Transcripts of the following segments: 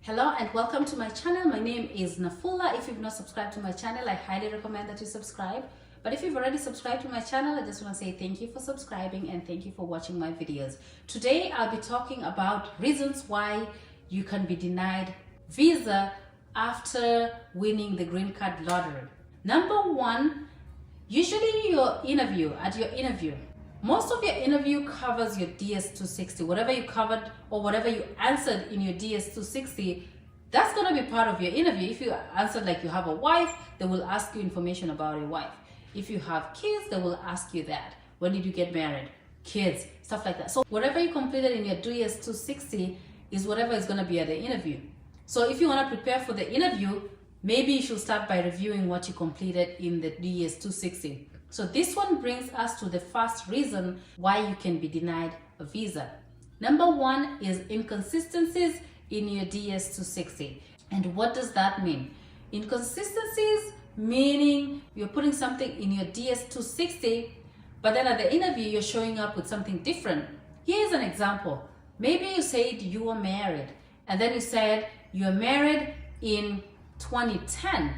Hello and welcome to my channel. My name is Nafula. If you've not subscribed to my channel, I highly recommend that you subscribe. But if you've already subscribed to my channel, I just want to say thank you for subscribing and thank you for watching my videos. Today, I'll be talking about reasons why you can be denied visa after winning the green card lottery. Number one, usually your interview, most of your interview covers your DS-260. Whatever you covered or whatever you answered in your DS-260, that's going to be part of your interview. If you answered like you have a wife, they will ask you information about your wife. If you have kids, they will ask you that. When did you get married? Kids, stuff like that. So whatever you completed in your DS-260 is whatever is going to be at the interview. So if you want to prepare for the interview, maybe you should start by reviewing what you completed in the DS-260. So this one brings us to the first reason why you can be denied a visa. Number one is inconsistencies in your DS-260. And what does that mean? Inconsistencies meaning you're putting something in your DS-260, but then at the interview you're showing up with something different. Here's an example. Maybe you said you were married, and then you said you're married in 2010,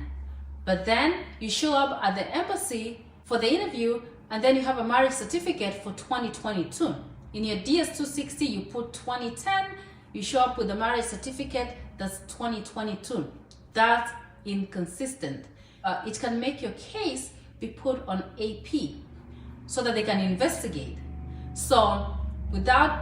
but then you show up at the embassy for the interview, and then you have a marriage certificate for 2022. In your DS-260, you put 2010, you show up with a marriage certificate that's 2022. That's inconsistent. It can make your case be put on AP so that they can investigate. So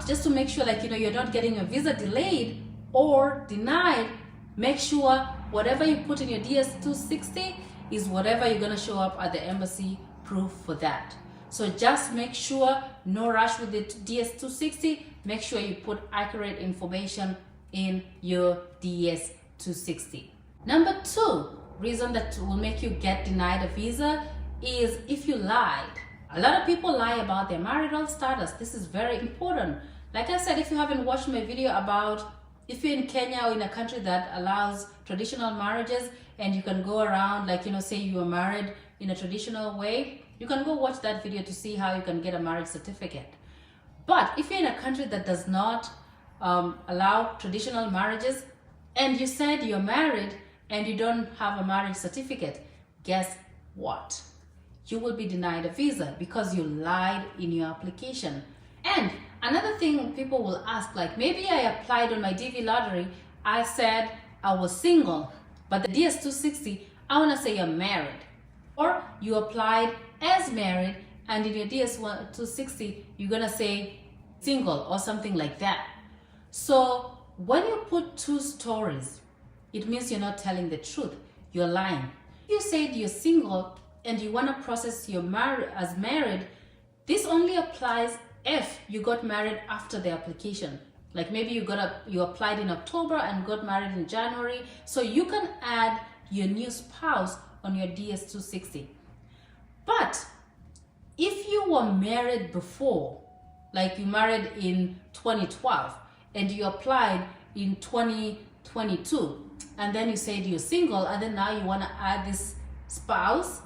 just to make sure you're not getting your visa delayed or denied, make sure whatever you put in your DS-260 is whatever you're going to show up at the embassy proof for that. So just make sure, no rush with the DS-260. Make sure you put accurate information in your DS-260. Number two reason that will make you get denied a visa is if you lied. A lot of people lie about their marital status. This is very important. Like I said, if you haven't watched my video about if you're in Kenya or in a country that allows traditional marriages and you can go around, say you were married in a traditional way, you can go watch that video to see how you can get a marriage certificate. But if you're in a country that does not allow traditional marriages and you said you're married and you don't have a marriage certificate, guess what? You will be denied a visa because you lied in your application. And another thing people will ask, maybe I applied on my DV lottery, I said I was single, but the DS-260, I want to say you're married. Or you applied as married and in your DS-260, you're going to say single or something like that. So when you put two stories, it means you're not telling the truth. You're lying. You said you're single and you want to process your as married. This only applies if you got married after the application. Maybe you applied in October and got married in January. So you can add your new spouse on your DS-260. But if you were married before, you married in 2012 and you applied in 2022, and then you said you're single and then now you want to add this spouse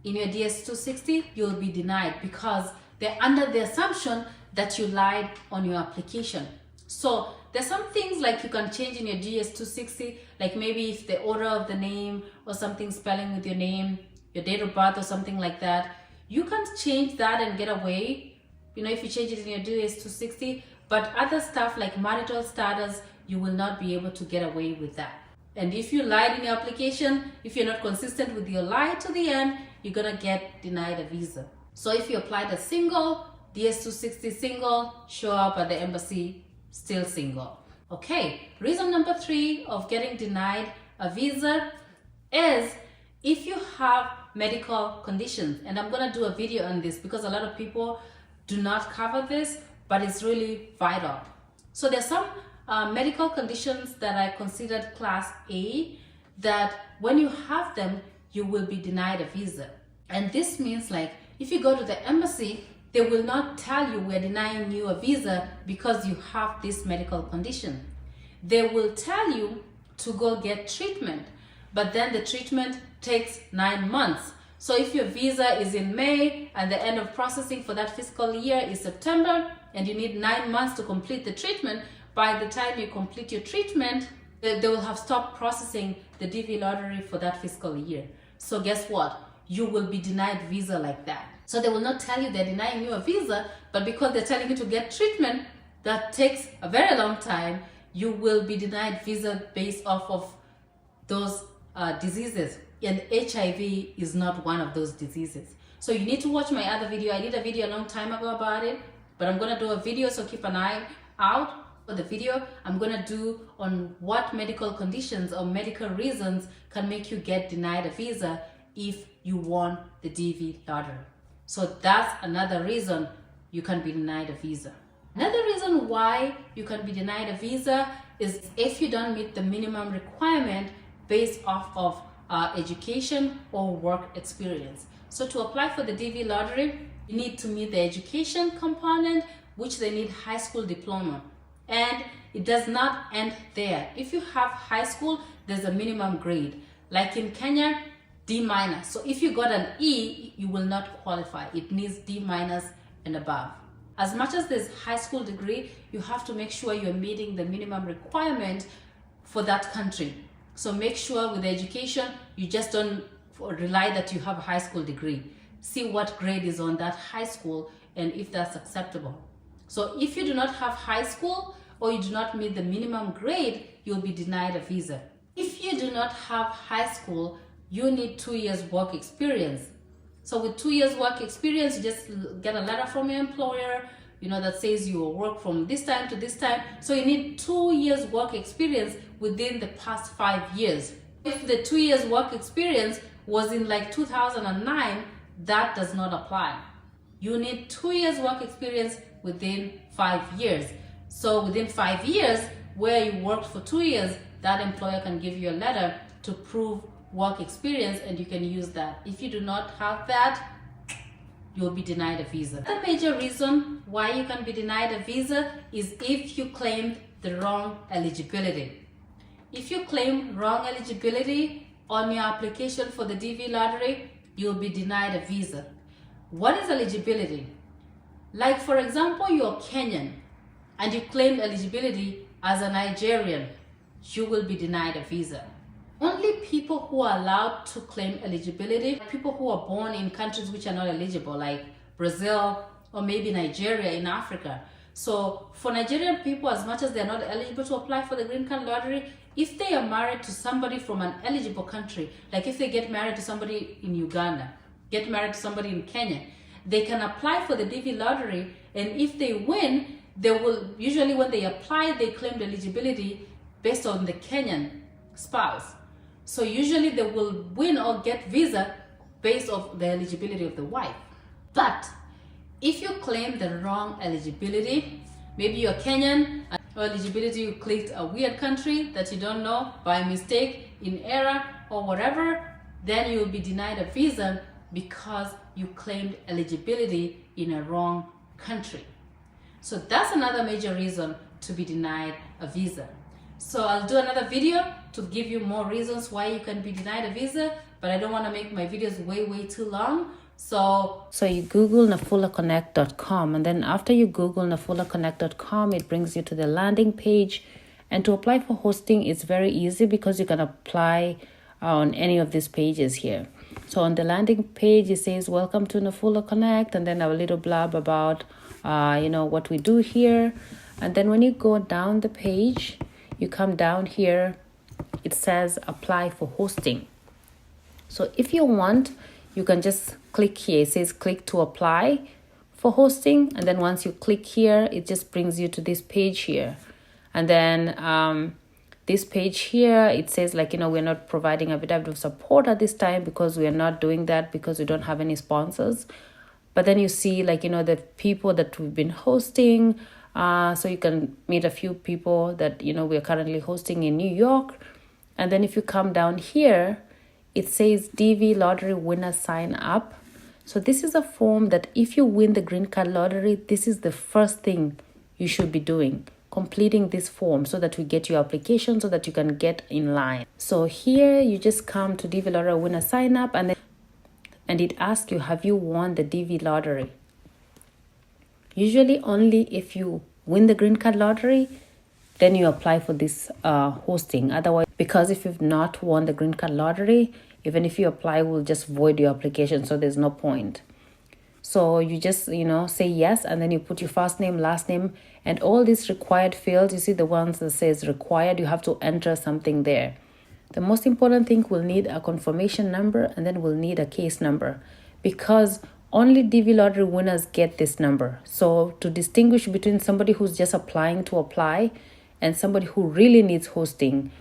in your DS-260, you'll be denied because they're under the assumption that you lied on your application. So there's some things you can change in your DS-260, maybe if the order of the name or something spelling with your name, your date of birth or something like that. You can change that and get away, if you change it in your DS-260, but other stuff like marital status, you will not be able to get away with that. And if you lied in your application, if you're not consistent with your lie to the end, you're gonna get denied a visa. So if you applied as single, DS-260 single, show up at the embassy still single. Okay, reason number three of getting denied a visa is if you have medical conditions. And I'm gonna do a video on this because a lot of people do not cover this, but it's really vital. So there's some medical conditions that are considered class A that when you have them, you will be denied a visa. And this means if you go to the embassy, they will not tell you we're denying you a visa because you have this medical condition. They will tell you to go get treatment, but then the treatment takes 9 months. So if your visa is in May and the end of processing for that fiscal year is September and you need 9 months to complete the treatment, by the time you complete your treatment, They will have stopped processing the DV lottery for that fiscal year. So guess what? You will be denied visa like that. So they will not tell you they're denying you a visa, but because they're telling you to get treatment that takes a very long time, you will be denied visa based off of those diseases. And HIV is not one of those diseases. So you need to watch my other video. I did a video a long time ago about it, but I'm gonna do a video, so keep an eye out for the video I'm gonna do on what medical conditions or medical reasons can make you get denied a visa if you won the DV lottery. So that's another reason you can be denied a visa. Another reason why you can be denied a visa is if you don't meet the minimum requirement based off of education or work experience. So to apply for the DV lottery, you need to meet the education component, which they need high school diploma. And it does not end there. If you have high school, there's a minimum grade. Like in Kenya, D-. So if you got an E, you will not qualify. It needs D- and above. As much as there's high school degree, you have to make sure you're meeting the minimum requirement for that country. So make sure with the education, you just don't rely that you have a high school degree. See what grade is on that high school and if that's acceptable. So if you do not have high school or you do not meet the minimum grade, you'll be denied a visa. If you do not have high school, you need 2 years work experience. So with 2 years work experience, you just get a letter from your employer, that says you will work from this time to this time. So you need 2 years work experience within the past 5 years. If the 2 years work experience was in like 2009, that does not apply. You need 2 years work experience within 5 years. So within 5 years, where you worked for 2 years, that employer can give you a letter to prove work experience and you can use that. If you do not have that, you'll be denied a visa. The major reason why you can be denied a visa is if you claimed the wrong eligibility. If you claim wrong eligibility on your application for the DV lottery, you'll be denied a visa. What is eligibility? Like for example, you're Kenyan and you claimed eligibility as a Nigerian, you will be denied a visa. Only people who are allowed to claim eligibility, people who are born in countries which are not eligible, like Brazil or maybe Nigeria in Africa. So for Nigerian people, as much as they're not eligible to apply for the green card lottery, if they are married to somebody from an eligible country, like if they get married to somebody in Uganda, get married to somebody in Kenya, they can apply for the DV lottery, and if they win, they will, usually when they apply, they claim the eligibility based on the Kenyan spouse. So usually they will win or get visa based on the eligibility of the wife. But if you claim the wrong eligibility, maybe you're Kenyan, or eligibility you clicked a weird country that you don't know by mistake, in error or whatever, then you will be denied a visa because you claimed eligibility in a wrong country. So that's another major reason to be denied a visa. So I'll do another video to give you more reasons why you can be denied a visa, but I don't want to make my videos way too long. So you Google nafulaconnect.com, and then after you Google nafulaconnect.com, it brings you to the landing page. And to apply for hosting, it's very easy because you can apply on any of these pages here. So on the landing page, it says, welcome to Nafula Connect, and then a little blurb about, what we do here. And then when you go down the page, you come down here, it says apply for hosting. So if you want, you can just click here. It says click to apply for hosting. And then once you click here, it just brings you to this page here. And then this page here, it says we're not providing a bit of support at this time because we are not doing that because we don't have any sponsors. But then you see the people that we've been hosting. So you can meet a few people that, we are currently hosting in New York. And then if you come down here, it says DV lottery winner sign up. So this is a form that if you win the green card lottery, this is the first thing you should be doing, completing this form so that we get your application so that you can get in line. So here you just come to DV lottery winner sign up, and it asks you, have you won the DV lottery? Usually only if you win the green card lottery, then you apply for this hosting. Otherwise, because if you've not won the green card lottery, even if you apply, we'll just void your application, so there's no point. So you just, say yes, and then you put your first name, last name, and all these required fields. You see the ones that says required, you have to enter something there. The most important thing, we'll need a confirmation number, and then we'll need a case number, because only DV lottery winners get this number. So to distinguish between somebody who's just applying to apply and somebody who really needs hosting,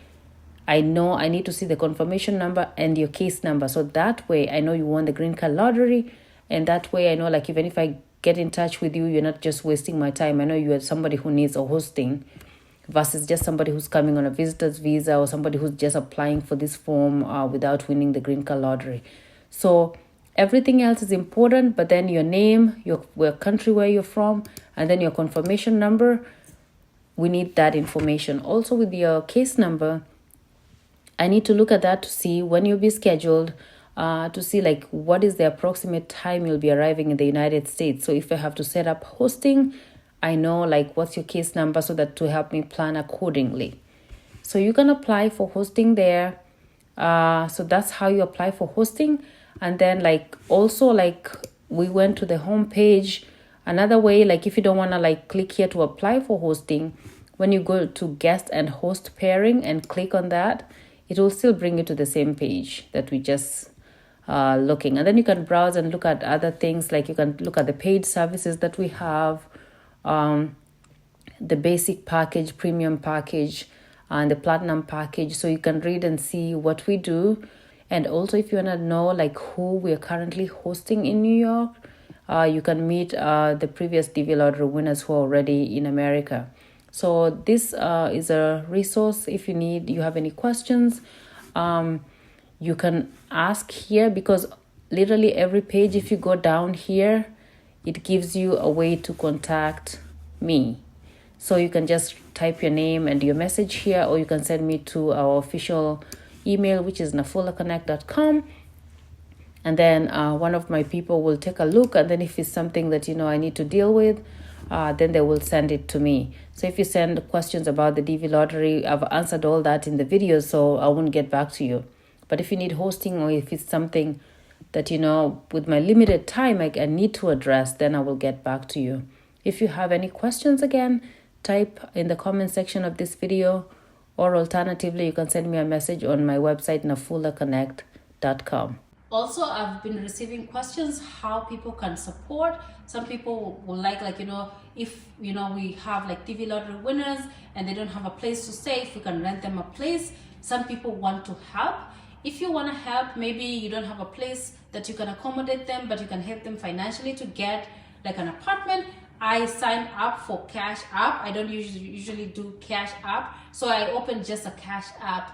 I know I need to see the confirmation number and your case number. So that way I know you won the green card lottery. And that way I know, like, even if I get in touch with you, you're not just wasting my time. I know you are somebody who needs a hosting versus just somebody who's coming on a visitor's visa or somebody who's just applying for this form without winning the green card lottery. So everything else is important, but then your name, your country where you're from, and then your confirmation number, we need that information. Also with your case number, I need to look at that to see when you'll be scheduled, to see like what is the approximate time you'll be arriving in the United States. So if I have to set up hosting, I know like what's your case number so that to help me plan accordingly. So you can apply for hosting there. So that's how you apply for hosting. And then like also like we went to the home page. Another way, like if you don't want to like click here to apply for hosting, when you go to guest and host pairing and click on that, it will still bring you to the same page that we just looking. And then you can browse and look at other things, like you can look at the paid services that we have, the basic package, premium package, and the platinum package. So you can read and see what we do. And also if you want to know like who we are currently hosting in New York, you can meet the previous DV lottery winners who are already in America. So this is a resource. If you have any questions, you can ask here, because literally every page, if you go down here, it gives you a way to contact me. So you can just type your name and your message here, or you can send me to our official email, which is nafulaconnect.com. And then one of my people will take a look, and then if it's something that I need to deal with, then they will send it to me. So if you send questions about the DV lottery, I've answered all that in the video, so I won't get back to you. But if you need hosting, or if it's something that, with my limited time, I need to address, then I will get back to you. If you have any questions, again, type in the comment section of this video, or alternatively, you can send me a message on my website, nafulaconnect.com. Also, I've been receiving questions how people can support. Some people will like if we have like DV lottery winners and they don't have a place to stay, if we can rent them a place. Some people want to help. If you want to help, maybe you don't have a place that you can accommodate them, but you can help them financially to get like an apartment. I signed up for Cash App. I don't usually do Cash App, so I opened just a Cash App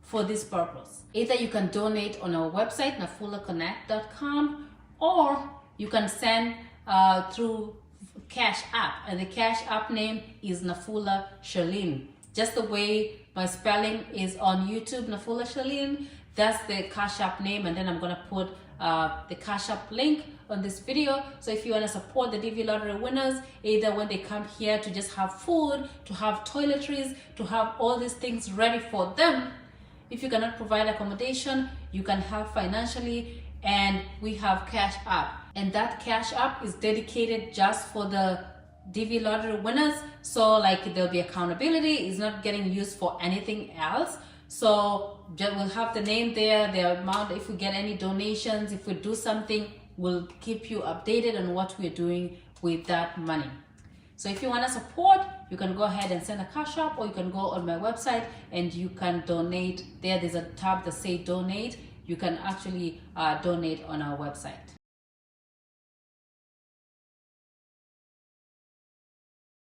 for this purpose. Either you can donate on our website, nafulaconnect.com, or you can send through Cash App, and the Cash App name is NAFULA SHARLEEN. Just the way my spelling is on YouTube, NAFULA SHARLEEN, that's the Cash App name, and then I'm gonna put the Cash App link on this video. So if you want to support the DV lottery winners, either when they come here to just have food, to have toiletries, to have all these things ready for them, if you cannot provide accommodation, you can help financially, and we have Cash App, and that Cash App is dedicated just for the DV lottery winners. So like there'll be accountability, it's not getting used for anything else. So we'll have the name there, the amount. If we get any donations, if we do something, we'll keep you updated on what we're doing with that money. So if you want to support, you can go ahead and send a Cash App, or you can go on my website and you can donate there. There's a tab that says donate. You can actually donate on our website.